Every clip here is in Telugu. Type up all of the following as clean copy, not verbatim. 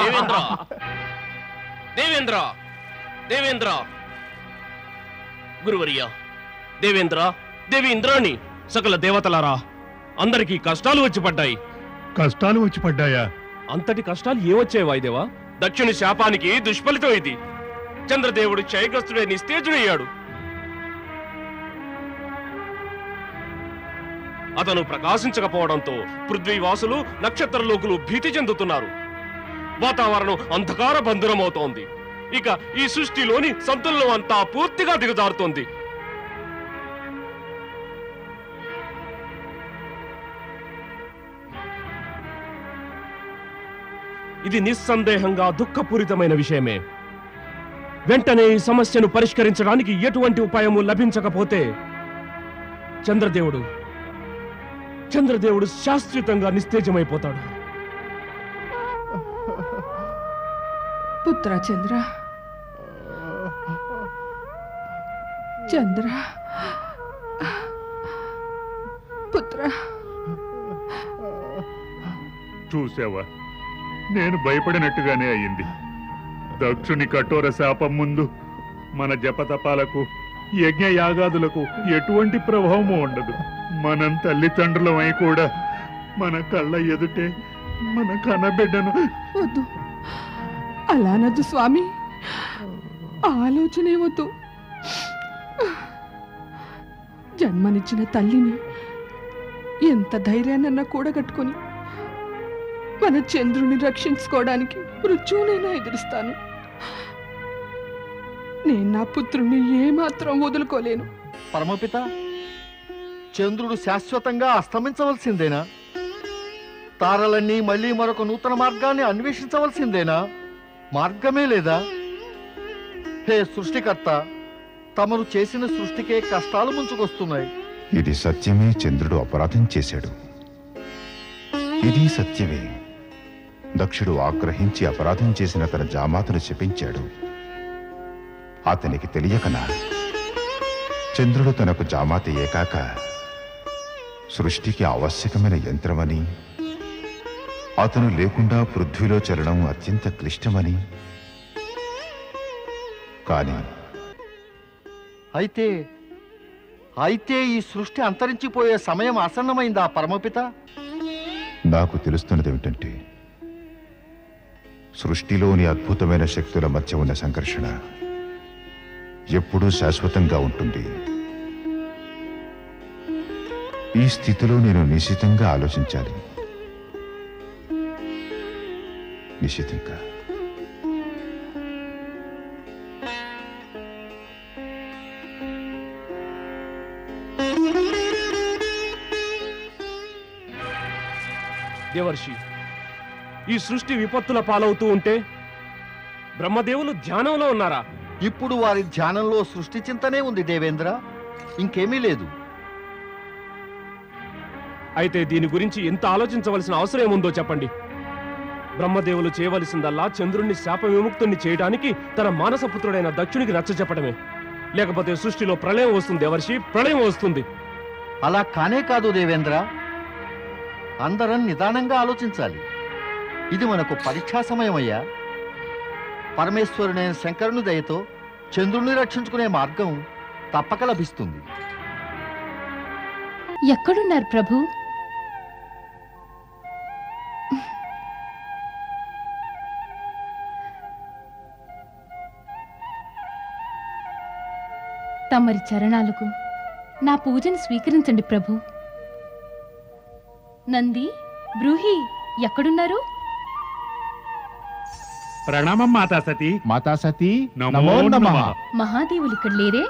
దేవేంద్ర దేవేంద్ర దేవేంద్ర గురువర్య దేవేంద్ర దేవి ఇంద్రాణి సకల దేవతలారా అందరికీ కష్టాలు వచ్చి పడ్డాయి. కష్టాలు వచ్చి పడ్డాయా? అంతటి కష్టాలు ఏమొచ్చాయి వాయుదేవా? దక్షుని శాపానికి దుష్ఫలితం ఇది. చంద్రదేవుడు క్షయగ్రస్తుడే నిస్తేజుడయ్యాడు. అతను ప్రకాశించకపోవడంతో పృథ్వీవాసులు నక్షత్రలోకులు భీతి చెందుతున్నారు. వాతావరణం అంధకార బంధురమవుతోంది. ఇక ఈ సృష్టిలోని సంతులనం అంతా పూర్తిగా దిగజారుతోంది. ఇది నిస్సందేహంగా దుఃఖపూరితమైన విషయమే. వెంటనే ఈ సమస్యను పరిష్కరించడానికి ఎటువంటి ఉపాయము లభించకపోతే చంద్రదేవుడు శాశ్వతంగా నిస్తేజమైపోతాడు. పుత్ర చంద్ర చంద్ర పుత్ర, చూసావా, నేను భయపడినట్టుగానే అయింది. దక్షుని కఠోర శాపం ముందు మన జపతపాలకు యజ్ఞయాగాదులకు ఎటువంటి ప్రభావము ఉండదు. మనం తల్లిదండ్రులమై కూడా మన కళ్ళ ఎదుటే మన కన్నబిడ్డను. వద్దు, అలానద్దు స్వామి, ఆలోచనే వద్దు. జన్మనిచ్చిన తల్లిని ఎంత ధైర్యాన్నన్నా కూడగట్టుకుని మన చంద్రుని రక్షించుకోవడానికి మృత్యువునైనా ఎదురుస్తాను. నేను నా పుత్రుణ్ణి ఏమాత్రం వదులుకోలేను. పరమపిత, చంద్రుడు శాశ్వతంగా అస్తమించవలసిందేనా? తారలన్నీ మళ్ళీ మరొక నూతన మార్గాన్ని అన్వేషించవలసిందేనా? మార్గమే లేదా? హే సృష్టికర్త, తమరు చేసిన సృష్టికే కష్టాలు ముంచుకొస్తున్నాయి. ఇది సత్యమే, చంద్రుడు అపరాధం చేశాడు. ఇది సత్యమే, దక్షుడు ఆగ్రహించి అపరాధం చేసిన తన జామాతను శపించాడు. అతనికి తెలియకనా చంద్రుడు తనకు జామాత ఏకాక సృష్టికి ఆవశ్యకమైన యంత్రమని, అతను లేకుండా పృథ్వీలో చలనం అత్యంత క్లిష్టమని. కానీ అయితే ఈ సృష్టి అంతరించిపోయే సమయం ఆసన్నమైందా పరమపిత? నాకు తెలుస్తున్నదేమిటంటే, సృష్టిలోని అద్భుతమైన శక్తుల మధ్య ఉన్న సంఘర్షణ ఎప్పుడూ శాశ్వతంగా ఉంటుంది. ఈ స్థితిలో నేను నిశితంగా ఆలోచించాలి. నిశితంగా. దేవర్షి, ఈ సృష్టి విపత్తుల పాలవుతూ ఉంటే బ్రహ్మదేవులు ధ్యానంలో ఉన్నారా? ఇప్పుడు వారి ధ్యానంలో సృష్టి చింతనే ఉంది దేవేంద్ర, ఇంకేమీ లేదు. అయితే దీని గురించి ఎంత ఆలోచించవలసిన అవసరం ఏముందో చెప్పండి. బ్రహ్మదేవులు చేయవలసిందల్లా చంద్రుణ్ణి శాప విముక్తుణ్ణి చేయడానికి తన మానసపుత్రుడైన దక్షునికి నచ్చ చెప్పడమే. లేకపోతే సృష్టిలో ప్రళయం వస్తుంది దేవర్షి, ప్రళయం వస్తుంది. అలా కానే కాదు దేవేంద్ర, అందరం నిదానంగా ఆలోచించాలి. ఇది మనకు పరీక్షా సమయమయ్యా. పరమేశ్వరుడైన శంకరుని దయతో చంద్రుణ్ణి రక్షించుకునే మార్గం తప్పక లభిస్తుంది. ఎక్కడున్నారు ప్రభు? తమరి చరణాలకు నా పూజను స్వీకరించండి ప్రభు. నంది, బ్రూహి ఎక్కడున్నారు? ప్రణామం మాతాసతి. మాతాసతి నమో నమః. మహాదేవులు ఇక్కడ లేరే?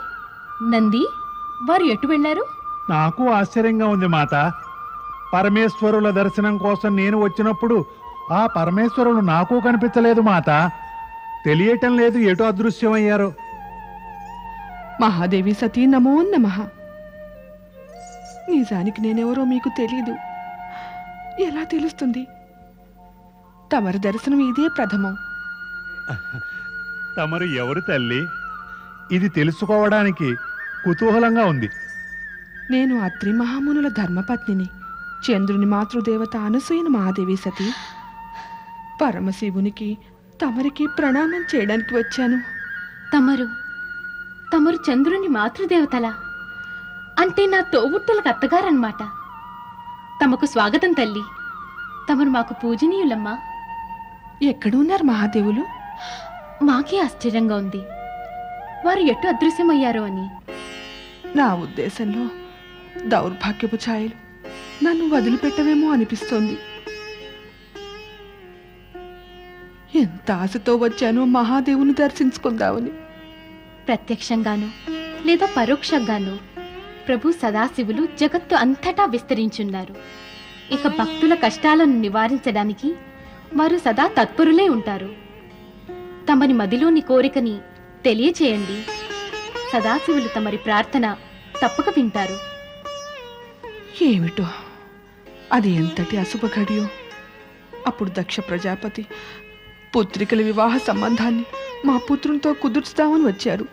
నంది, వారు ఎటు వెళ్లారు? నాకు ఆశ్చర్యంగా ఉంది మాత. పరమేశ్వరుల దర్శనం కోసం నేను వచ్చినప్పుడు ఆ పరమేశ్వరులు నాకు కనిపించలేదు మాత. తెలియటం లేదు ఎటు అదృశ్యమయ్యారో. మహాదేవి సతీ నమో నమః. నిజానికి నేనెవరో మీకు తెలీదు. ఎలా తెలుస్తుంది? తమరి దర్శనం ఇదే ప్రథమం. తమరు ఎవరు తల్లి? ఇది తెలుసుకోవడానికి కుతూహలంగా ఉంది. నేను అత్రి మహామునుల ధర్మపత్నిని. చంద్రుని మాతృదేవత అనసూయను మహాదేవి సతీ. పరమశివునికి తమరికి ప్రణామం చేయడానికి వచ్చాను. తమరు చంద్రుని మాతృదేవతలా? అంటే నా తోబుట్టులకు అత్తగారన్నమాట. తమకు స్వాగతం తల్లి. తమరు మాకు పూజనీయులమ్మా. ఎక్కడున్నారు మహాదేవులు? మాకే ఆశ్చర్యంగా ఉంది. వారు ఎటు అదృశ్యమయ్యారో అని. నా ఉద్దేశంలో దౌర్భాగ్యపు ఛాయలు నన్ను వదిలిపెట్టవేమో అనిపిస్తోంది. ఎంత ఆశతో వచ్చానో మహాదేవుని దర్శించుకుందామని. ప్రత్యక్షంగానో లేదా పరోక్షంగానో ప్రభు సదాశివులు జగత్తు అంతటా విస్తరించున్నారు. ఇక భక్తుల కష్టాలను నివారించడానికి వారు సదా తత్పరులే ఉంటారు. తమరి మదిలోని కోరికని తెలియచేయండి. సదాశివులు తమరి ప్రార్థన తప్పక వింటారు. ఏమిటో అది ఎంతటి అశుభ ఘడియో. అప్పుడు దక్ష ప్రజాపతి పుత్రికల వివాహ సంబంధాన్ని మా పుత్రునితో కుదుర్చుదామని వచ్చారు.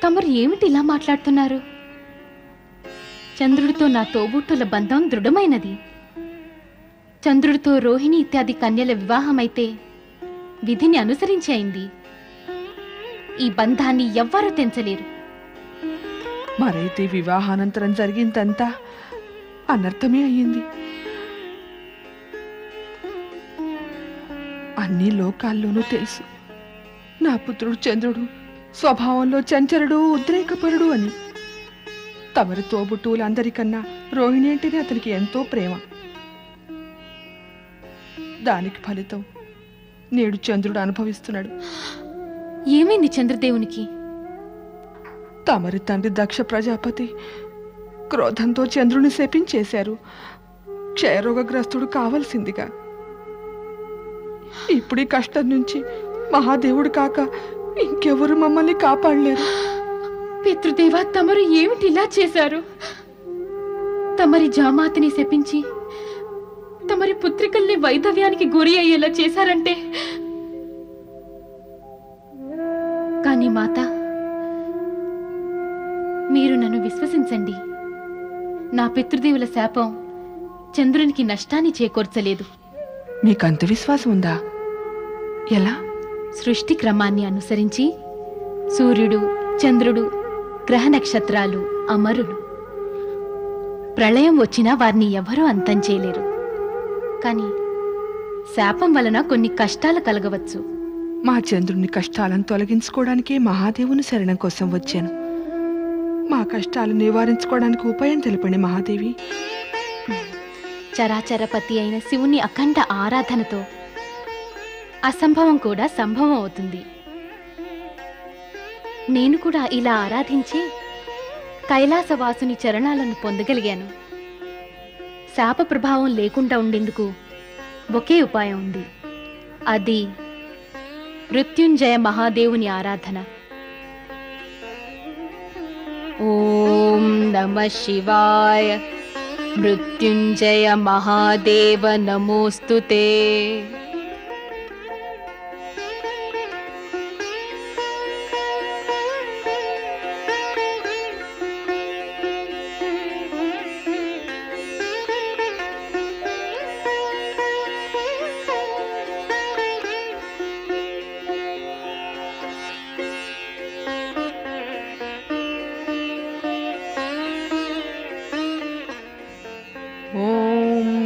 తమరు ఏమిటి ఇలా మాట్లాడుతున్నారు? చంద్రుడితో నా తోబుట్టుల బంధం దృఢమైనది. చంద్రుడితో రోహిణి ఇత్యాది కన్యల వివాహమైతే విధిని అనుసరించి అయింది. ఈ బంధాన్ని ఎవ్వరూ తెంచలేరు. మరైతే వివాహానంతరం జరిగిందంతా అనర్థమే అయ్యింది. అన్ని లోకాల్లోనూ తెలుసు నా పుత్రుడు చంద్రుడు స్వభావంలో చంచలుడు, ఉద్రేకపరుడు అని. తమరి తోబుట్టువులందరికన్నా రోహిణి అంటేనే అతనికి ఎంతో ప్రేమ. దానికి ఫలితం నేడు చంద్రుడు అనుభవిస్తున్నాడు. ఏమైంది చంద్రదేవునికి? తమరి తండ్రి దక్ష ప్రజాపతి క్రోధంతో చంద్రుని శపించేశారు. క్షయరోగగ్రస్తుడు కావలసిందిగా. ఇప్పుడు ఈ కష్టం నుంచి మహాదేవుడు కాక ఇంకెవరు మమ్మల్ని కాపాడలేరు. పితృదేవా, తమరు ఏమిటి ఇలా చేశారు? తమరి జామాతిని శపించి తమరి పుత్రికల్ని వైధవ్యానికి గురి అయ్యేలా చేశారంటే. కానీ మాత, మీరు నన్ను విశ్వసించండి. నా పితృదేవుల శాపం చంద్రునికి నష్టాన్ని చేకూర్చలేదు. మీకంత విశ్వాసం ఉందా? ఎలా? సృష్టి క్రమాన్ని అనుసరించి సూర్యుడు, చంద్రుడు, గ్రహ నక్షత్రాలు అమరులు. ప్రళయం వచ్చినా వారిని ఎవరూ అంతం చేయలేరు. కానీ శాపం వలన కొన్ని కష్టాలు కలగవచ్చు. మా చంద్రుని కష్టాలను తొలగించుకోవడానికే మహాదేవుని శరణం కోసం వచ్చాను. మా కష్టాలు నివారించుకోవడానికి ఉపాయం తెలపండి మహాదేవి. చరాచరపతి అయిన శివుని అఖండ ఆరాధనతో అసంభవం కూడా సంభవం అవుతుంది. నేను కూడా ఇలా ఆరాధించి కైలాసవాసుని చరణాలను పొందగలిగాను. శాప ప్రభావం లేకుండా ఉండేందుకు ఒకే ఉపాయం ఉంది. అది మృత్యుంజయ మహాదేవుని ఆరాధన. ఓం నమః శివాయ. మృత్యుంజయ మహాదేవ నమోస్తుతే.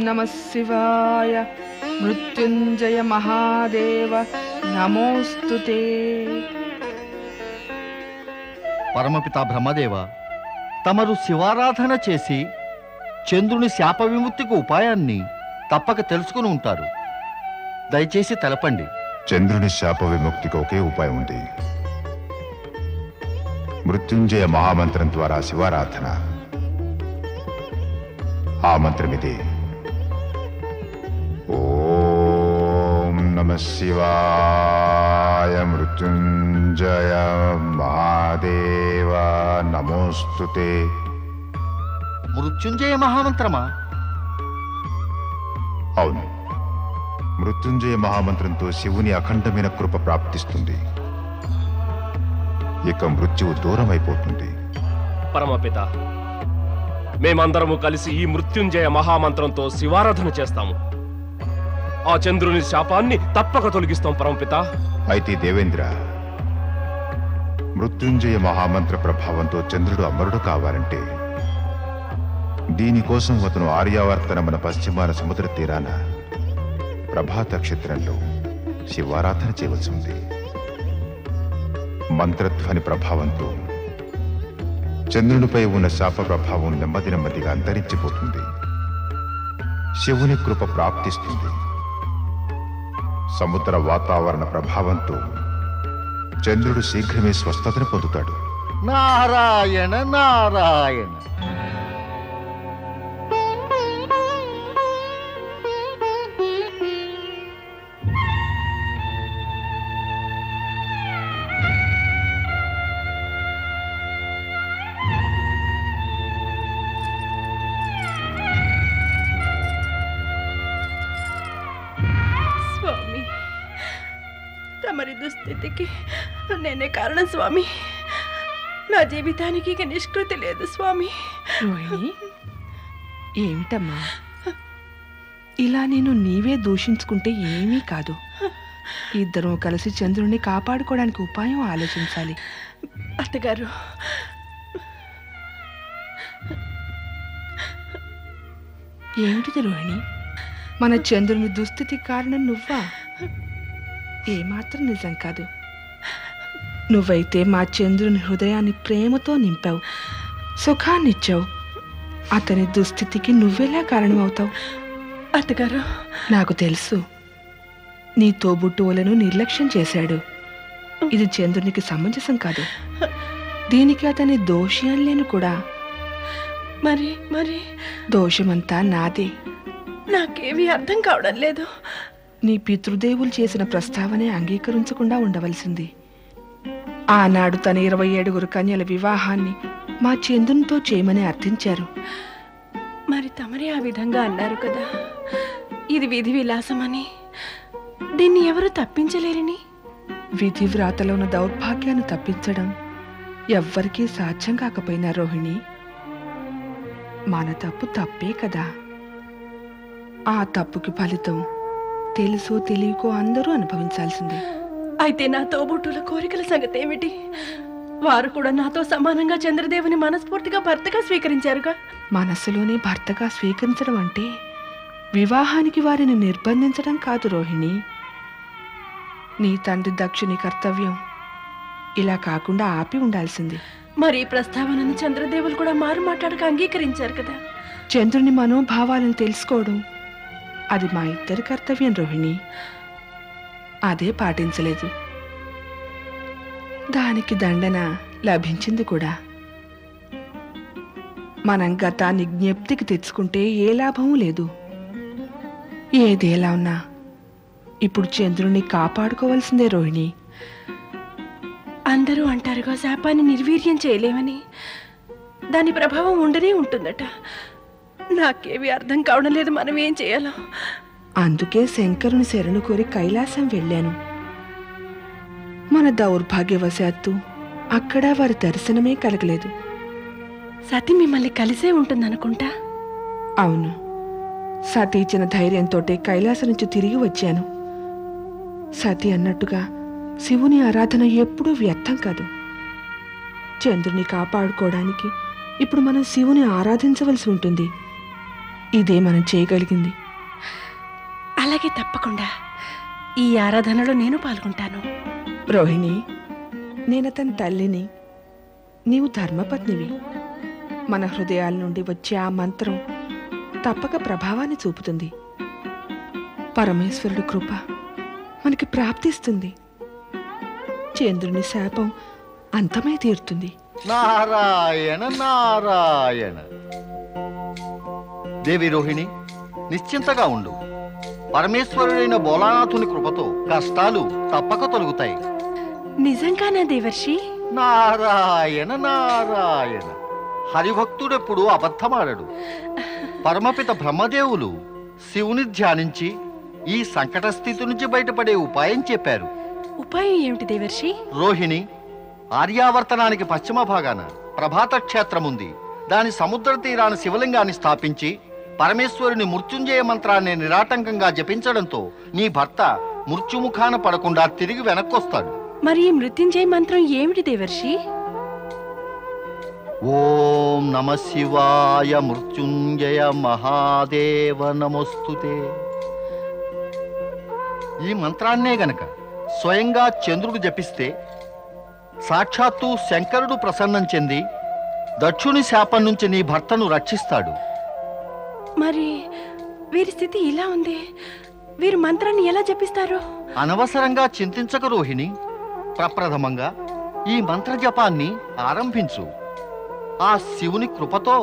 నమః శివాయ. మృత్యుంజయ మహాదేవ నమోస్తుతే. పరమపిత బ్రహ్మదేవ, తమరు శివారాధన చేసి చంద్రుని శాప విముక్తికి ఉపాయాన్ని తప్పక తెలుసుకుని ఉంటారు. దయచేసి తెలపండి. చంద్రుని శాప విముక్తికి ఒకే ఉపాయం ఉంది. మృత్యుంజయ మహామంత్రం ద్వారా శివారాధన. ఆ మంత్రమిదే. ఓం నమః శివాయ. మృత్యుంజయ మహాదేవ నమోస్తుతే. మృత్యుంజయ మహామంత్రమా? అవును, మృత్యుంజయ మహామంత్రంతో శివుని అఖండమైన కృప ప్రాప్తిస్తుంది. ఇక మృత్యువు దూరం అయిపోతుంది. పరమపిత, మేమందరము కలిసి ఈ మృత్యుంజయ మహామంత్రంతో శివారాధన చేస్తాము. ఆ చంద్రుని శాపాన్ని తప్పక తొలగిస్తాం పరమపిత. అయితే దేవేంద్ర, మృత్యుంజయ మహామంత్ర ప్రభావంతో చంద్రుడు అమరుడు కావాలంటే దీనికోసం అతను ఆర్యావర్తనమున పశ్చిమాన సముద్ర తీరాన ప్రభాత నక్షత్రంలో శివారాధన చేయవలసి ఉంది. మంత్రధ్వని ప్రభావంతో చంద్రునిపై ఉన్న శాప ప్రభావం నెమ్మది నెమ్మదిగా అంతరించిపోతుంది. శివుని కృప ప్రాప్తిస్తుంది. సముద్ర వాతావరణ ప్రభావంతో చంద్రుడు శీఘ్రమే స్వస్థతను పొందుతాడు. నారాయణ నారాయణ. స్వామి, తమరి దుస్థితికి నేనే కారణం స్వామి. నా జీవితానికి ఇక నిష్కృతి లేదు స్వామి. రోహిణి, ఏమిటమ్మా ఇలా నేను నీవే దూషించుకుంటే ఏమీ కాదు. ఇద్దరం కలిసి చంద్రుణ్ణి కాపాడుకోవడానికి ఉపాయం ఆలోచించాలి. అత్తగారు, ఏమిటిది రోహిణి? మన చంద్రుని దుస్థితి కారణం నువ్వా? ఏమాత్రం నిజం కాదు. నువ్వైతే మా చంద్రుని హృదయాన్ని ప్రేమతో నింపావు, సుఖాన్నిచ్చావు. అతని దుస్థితికి నువ్వెలా కారణమవుతావు? అత్తగారు, నాకు తెలుసు. నీ తోబుట్టువులను నిర్లక్ష్యం చేశాడు. ఇది చంద్రునికి సమంజసం కాదు. దీనికి అతని దోషి అనలేను కూడా. మరి మరి దోషమంతా నాదే. నాకేమీ అర్థం కావడం లేదు. నీ పితృదేవులు చేసిన ప్రస్తావనే అంగీకరించకుండా ఉండవలసింది. ఆనాడు తన 27 కన్యల వివాహాన్ని మా చంద్రునితో చేయమని అర్థించారు. మరి తమరే ఆ విధంగా అన్నారు కదా, ఇది విధి విలాసమని. దీన్ని ఎవరు తప్పించలేరని. విధి వ్రాతలో ఉన్న దౌర్భాగ్యాన్ని తప్పించడం ఎవ్వరికీ సాధ్యం కాకపోయినా రోహిణి, మన తప్పు తప్పే కదా. ఆ తప్పుకి ఫలితం తెలుసో తెలియకో అందరూ అనుభవించాల్సిందే. అయితే నా తోబుట్టుల కోరికల సంగతి ఏమిటి? వారు కూడా నాతో సమానంగా చంద్రదేవుని మనస్ఫూర్తిగా భర్తగా స్వీకరించారుగా. మనస్సులోనే భర్తగా స్వీకరించడం అంటే వివాహానికి వారిని నిర్బంధించడం కాదు రోహిణి. నీ తండ్రి దక్షుని కర్తవ్యం ఇలా కాకుండా ఆపి ఉండాల్సింది. మరి ఈ ప్రస్తావనను చంద్రదేవులు కూడా మారు మాట్లాడక అంగీకరించారు కదా. చంద్రుని మనోభావాలను తెలుసుకోవడం అది మా ఇద్దరి కర్తవ్యం రోహిణి. అదే పాటించలేదు. దానికి దండన లభించింది కూడా. మనం గతాన్ని జ్ఞప్తికి తెచ్చుకుంటే ఏ లాభమూ లేదు. ఏదేలా ఉన్నా ఇప్పుడు చంద్రుని కాపాడుకోవాల్సిందే రోహిణి. అందరూ అంటారుగా శాపాన్ని నిర్వీర్యం చేయలేమని. దాని ప్రభావం ఉండనే ఉంటుందట. నాకేమీ అర్థం కావడం లేదు. మనం ఏం చేయాలో. అందుకే శంకరుని శరణు కోరి కైలాసం వెళ్ళాను. మన దౌర్భాగ్యవశాత్తు అక్కడ వారి దర్శనమే కలగలేదు. సతి మిమ్మల్ని కలిసే ఉంటుందనుకుంటా. అవును, సతి ఇచ్చిన ధైర్యంతో కైలాసం నుంచి తిరిగి వచ్చాను. సతి అన్నట్టుగా శివుని ఆరాధన ఎప్పుడూ వ్యర్థం కాదు. చంద్రుని కాపాడుకోవడానికి ఇప్పుడు మనం శివుని ఆరాధించవలసి ఉంటుంది. ఇదే మనం చేయగలిగింది. అలాగే, తప్పకుండా ఈ ఆరాధనలో నేను పాల్గొంటాను. రోహిణి, నేనతని తల్లిని, నీవు ధర్మపత్నివి. మన హృదయాల నుండి వచ్చే ఆ మంత్రం తప్పక ప్రభావాన్ని చూపుతుంది. పరమేశ్వరుడు కృప మనకి ప్రాప్తిస్తుంది. చంద్రుని శాపం అంతమై తీరుతుంది. నారాయణ నారాయణ. దేవి రోహిణి, నిశ్చింతగా ఉండు. పరమేశ్వరుడైన భోలానాథుని కృపతో కష్టాలు తప్పక తొలగుతాయి. నిజంగానా దేవర్షి? నారాయణ నారాయణ. హరిభక్తుడెప్పుడు అబద్ధమాడడు. పరమపిత బ్రహ్మదేవులు శివుని ధ్యానించి ఈ సంకట స్థితి నుంచి బయటపడే ఉపాయం చెప్పారు. ఉపాయం ఏమిటి దేవర్షి? రోహిణి, ఆర్యావర్తనానికి పశ్చిమ భాగాన ప్రభాత క్షేత్రం ఉంది. దాని సముద్ర తీరాన శివలింగాన్ని స్థాపించి పరమేశ్వరుని మృత్యుంజయ మంత్రాన్ని నిరాటంకంగా జపించడంతో నీ భర్త మృత్యుముఖాన పడకుండా తిరిగి వెనక్కొస్తాడు. మరి ఈ మృత్యుంజయ మంత్రం ఏమిటి దేవర్షి? ఓం నమ శివాయ మృత్యుంజయ మహాదేవ నమోస్తుతే. ఈ మంత్రాన్నే గనక స్వయంగా చంద్రుడు జపిస్తే సాక్షాత్తు శంకరుడు ప్రసన్నం చెంది దక్షుని శాపం నుంచి నీ భర్తను రక్షిస్తాడు. మరి వీరి స్థితి ఇలా ఉంది, వీరు మంత్రాన్ని ఎలా జపిస్తారు? అనవసరంగా చింతించక రోహిణి. ప్రప్రథమంగా ఈ మంత్ర జపాన్ని ఆరంభించు. ఆ శివుని కృపతో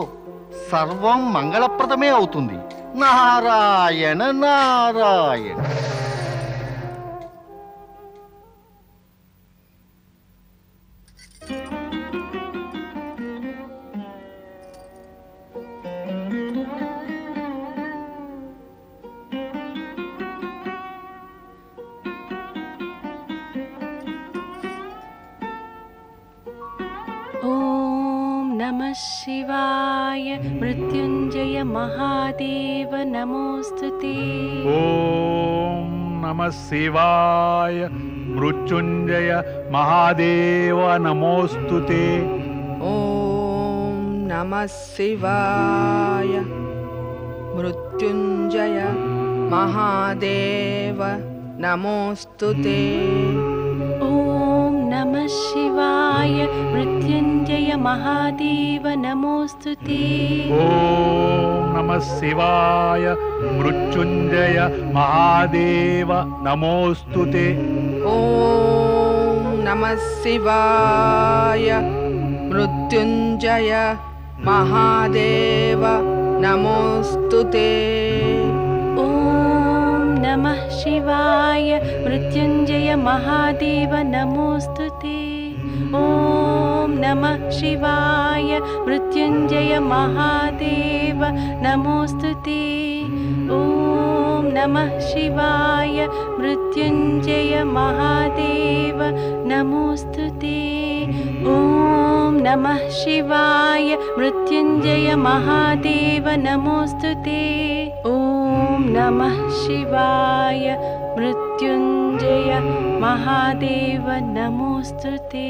సర్వం మంగళప్రదమే అవుతుంది. నారాయణ నారాయణ. नमः शिवाय मृत्युंजय महादेव नमोस्तुते. ఓం నమః శివాయ మృత్యుంజయ మహాదేవ నమోస్తుతే. ఓం నమః శివాయ మృత్యుంజయ మహాదేవ నమోస్తుతే. ఓం నమః శివాయ మృత్యుంజయ మహాదేవ నమోస్తుతే. ఓం నమః శివాయ మృత్యుంజయ మహాదేవ నమోస్తుతే. ఓం నమః శివాయ మృత్యుంజయ మహాదేవ నమోస్తుతే. ఓం నమః శివాయ మృత్యుంజయ మహాదేవ నమోస్తుతే. ఓం నమః శివాయ మృత్యుంజయ మహాదేవ నమోస్తుతే. ఓం నమః శివాయ మృత్యుంజయ మహాదేవ నమోస్తుతే. ఓం నమః శివాయ మృత్యుంజయ మహాదేవ నమోస్తుతే. ఓం నమః శివాయ మృత్యుంజయ మహాదేవ నమోస్తుతే.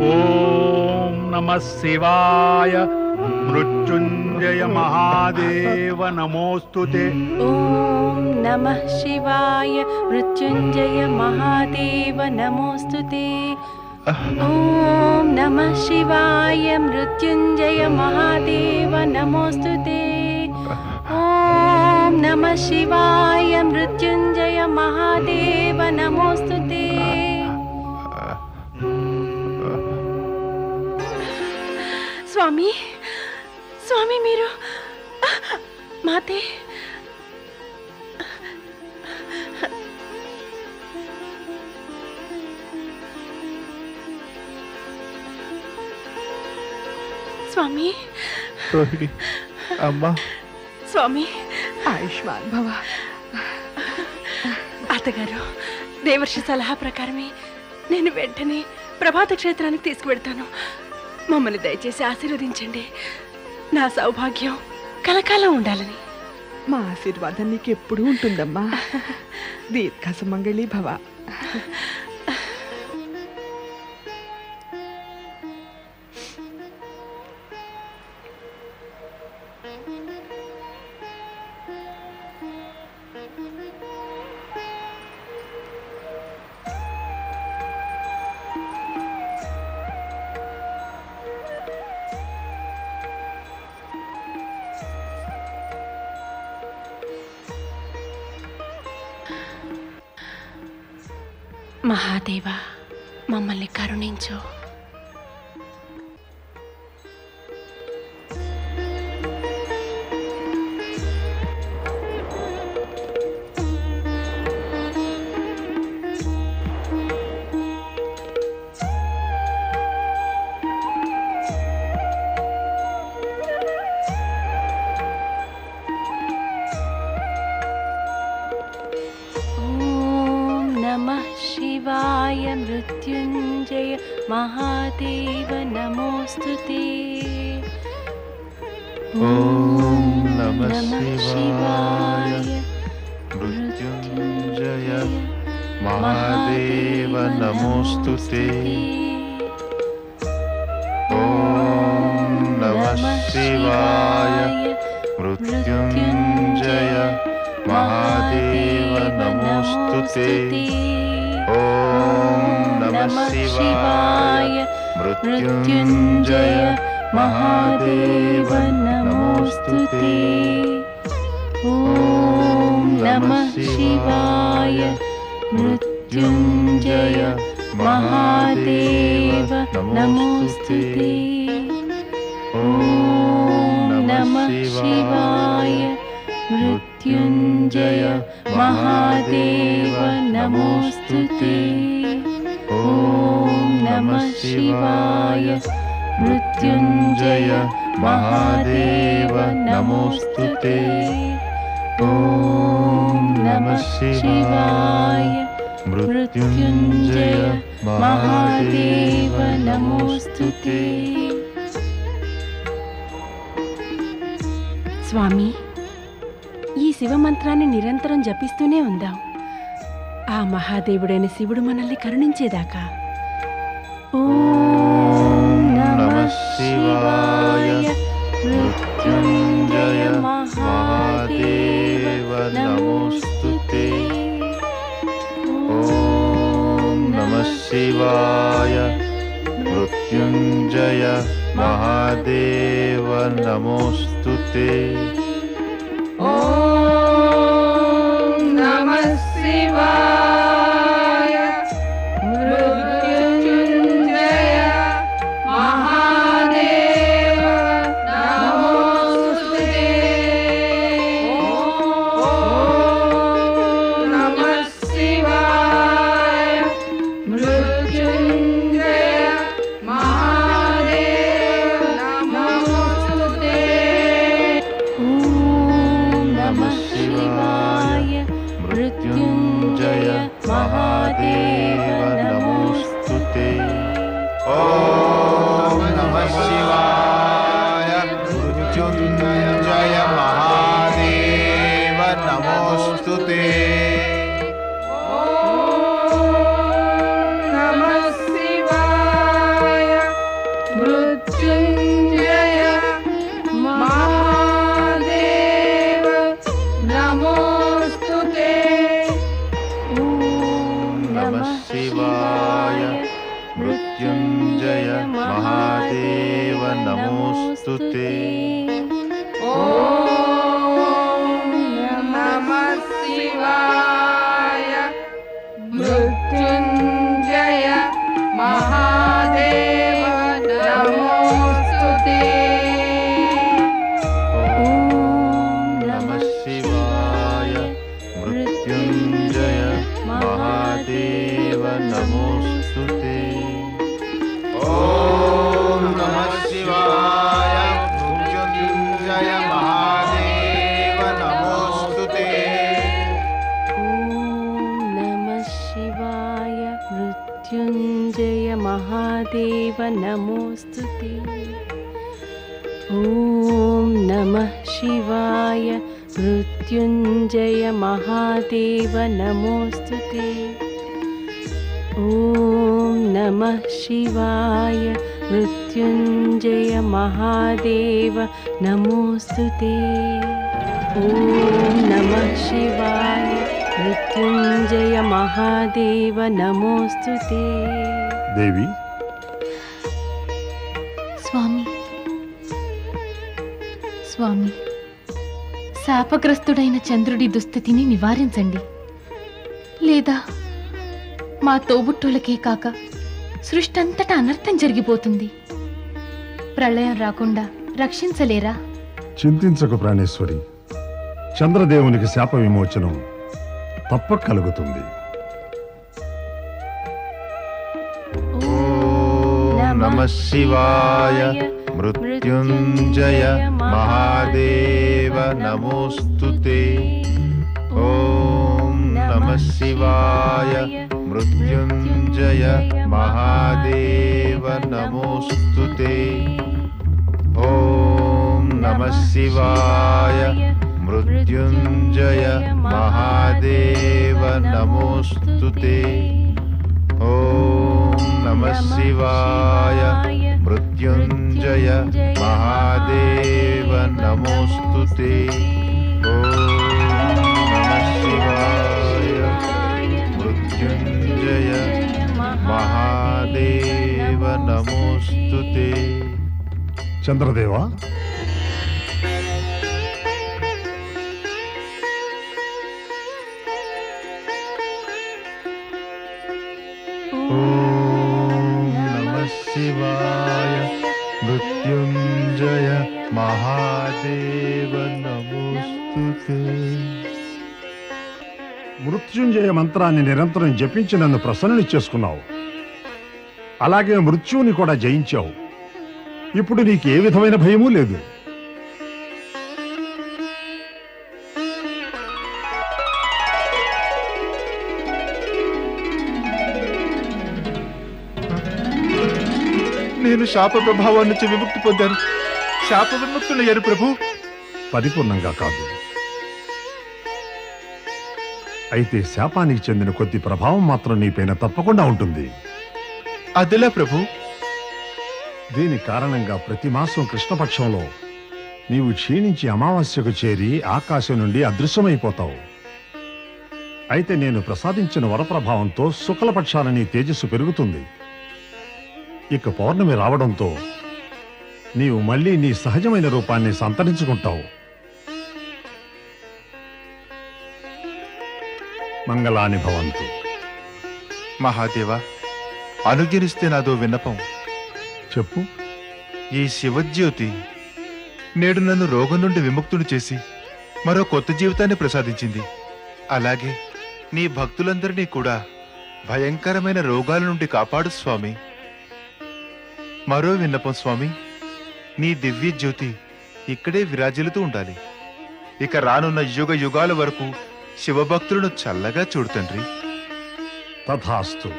ఓం నమః శివాయ మృత్యుంజయ మహాదేవ నమోస్తుతే. ఓం నమః శివాయ మృత్యుంజయ మహాదేవ నమోస్తుతే. ఓం నమః శివాయ మృత్యుంజయ మహాదేవ నమోస్తుతే. ఓం నమః శివాయ మృత్యుంజయ మహాదేవ నమోస్తుతే. స్వామి, స్వామి మీరు మాతే. స్వామి, రోహిణి అమ్మా. స్వామి, ఆయుష్మాన్ భవ. అత్తగారు, దేవర్షి సలహా ప్రకారమే నేను వెంటనే ప్రభాత క్షేత్రానికి తీసుకువెడతాను. మమ్మల్ని దయచేసి ఆశీర్వదించండి. నా సౌభాగ్యం కలకాలం ఉండాలని. మా ఆశీర్వాదం నీకు ఎప్పుడూ ఉంటుందమ్మా. దీర్ఘ సుమంగళి భవ. మహాదేవ, మమ్మల్ని కరుణించు. शिवाय मृत्युंजय महादेव नमोस्तुते. ఓం నమః శివాయ మృత్యుంజయ మహాదేవ నమోస్తుతే ఓం నమః శివాయ మృత్యుంజయ మహాదేవ నమోస్తుతే ఓం నమః శివాయ మృత్యుంజయ మహాదేవ నమోస్తుతే ఓం నమః శివాయ మృత్యుంజయ మహాదేవ నమోస్తుతే ఓం నమః శివాయ మృత్యుంజయ మహాదేవ నమోస్తుతే ఓం నమః శివాయ మృత్యుంజయ మహాదేవ నమోస్తుతే ఓం నమః శివాయ మృత్యుంజయ మహాదేవ నమోస్తుతే. స్వామి, ఈ శివమంత్రాన్ని నిరంతరం జపిస్తూనే ఉందాం. ఆ మహాదేవుడైన శివుడు మనల్ని కరుణించేదాకా. ఓం నమః శివాయ మృత్యుంజయ మహాదేవ నమోస్తుతే ఓం నమః శివాయ మృత్యుంజయ మహాదేవ నమోస్తుతే ఓం నమః శివాయ మృత్యుంజయ మహాదేవ నమోస్తుతే ఓం నమః శివాయ మృత్యుంజయ మహాదేవ నమోస్తుతే ఓం నమః శివాయ మృత్యుంజయ మహాదేవ నమోస్తుతే ఓం నమః శివాయ మృత్యుంజయ మహాదేవ నమోస్తుతే ఓం నమః శివాయ మృత్యుంజయ మహాదేవ నమోస్తుతే ఓం నమః శివాయ మృత్యుంజయ మహాదేవ నమోస్తుతే ఓం నమః శివాయ మృత్యుంజయ మహాదేవ నమోస్తుతే ఓం నమః శివాయ మృత్యుంజయ మహాదేవ నమోస్తుతే ఓం నమః శివాయ మృత్యుంజయ మహాదేవ నమోస్తుతే ఓం నమః శివాయ మృత్యుంజయ మహాదేవ నమోస్తుతే ఓం నమః శివాయ మృత్యుంజయ మహాదేవ నమోస్తుతే ఓం నమః శివాయ మృత్యుంజయ మహాదేవ నమోస్తుతే ఓం నమః శివాయ మృత్యుంజయ మహాదేవ నమోస్తుతే. దేవి, స్వామి స్వామి, శాపగ్రస్తుడైన చంద్రుడి దుస్థితిని నివారించండి. లేదా మా తోబుట్టులకే కాక సృష్టి అంతటా అనర్థం జరిగిపోతుంది. ప్రళయం రాకుండా రక్షించలేరా? చింతించకు ప్రాణేశ్వరి, చంద్రదేవునికి శాప విమోచనం తప్పక కలుగుతుంది. ఓం నమః శివాయ మృత్యుంజయ మహాదేవ నమోస్తుతే ఓం నమః శివాయ మృత్యుంజయ మహాదేవ నమోస్తుతే ఓం నమః శివాయ మృత్యుంజయ మహాదేవ నమోస్తుతే. ఓం నమః శివాయ మృత్యుంజయ మహాదేవ నమోస్తుతే. ఓం నమః శివాయ మృత్యుంజయ మహాదేవ నమోస్తుతే. చంద్రదేవా, ఓం నమః శివాయ మృత్యుంజయ మహాదేవ నమోస్తుతే. మృత్యుంజయ మంత్రాన్ని నిరంతరం జపించి నన్ను ప్రసన్నుని చేసుకున్నావు. అలాగే మృత్యువుని కూడా జయించావు. ఇప్పుడు నీకు ఏ విధమైన భయమూ లేదు. నేను శాప ప్రభావం నుంచి విముక్తి పొందాను. శాప విముక్తులయ్యారు ప్రభు. పరిపూర్ణంగా కాదు. అయితే శాపానికి చెందిన కొద్ది ప్రభావం మాత్రం నీపైన తప్పకుండా ఉంటుంది. అదిలా ప్రభు? దీని కారణంగా ప్రతి మాసం కృష్ణపక్షంలో నీవు క్షీణించి అమావాస్యకు చేరి ఆకాశం నుండి అదృశ్యమైపోతావు. అయితే నేను ప్రసాదించిన వరప్రభావంతో శుక్లపక్షాన నీ తేజస్సు పెరుగుతుంది. ఇక పౌర్ణమి రావడంతో నీవు మళ్ళీ నీ సహజమైన రూపాన్ని సంతరించుకుంటావు. మంగళాని భవంతు. మహాదేవ, అనుగ్రహిస్తే నాదో విన్నపం. చెప్పు. ఈ శివజ్యోతి నేడు నన్ను రోగం నుండి విముక్తుని చేసి మరో కొత్త జీవితాన్ని ప్రసాదించింది. అలాగే నీ భక్తులందరినీ కూడా భయంకరమైన రోగాల నుండి కాపాడు స్వామి. మరో విన్నపం స్వామి, నీ దివ్య జ్యోతి ఇక్కడే విరాజిల్లుతూ ఉండాలి. ఇక రానున్న యుగ యుగాల వరకు శివభక్తులను చల్లగా చూడు తండ్రి. తథాస్తు.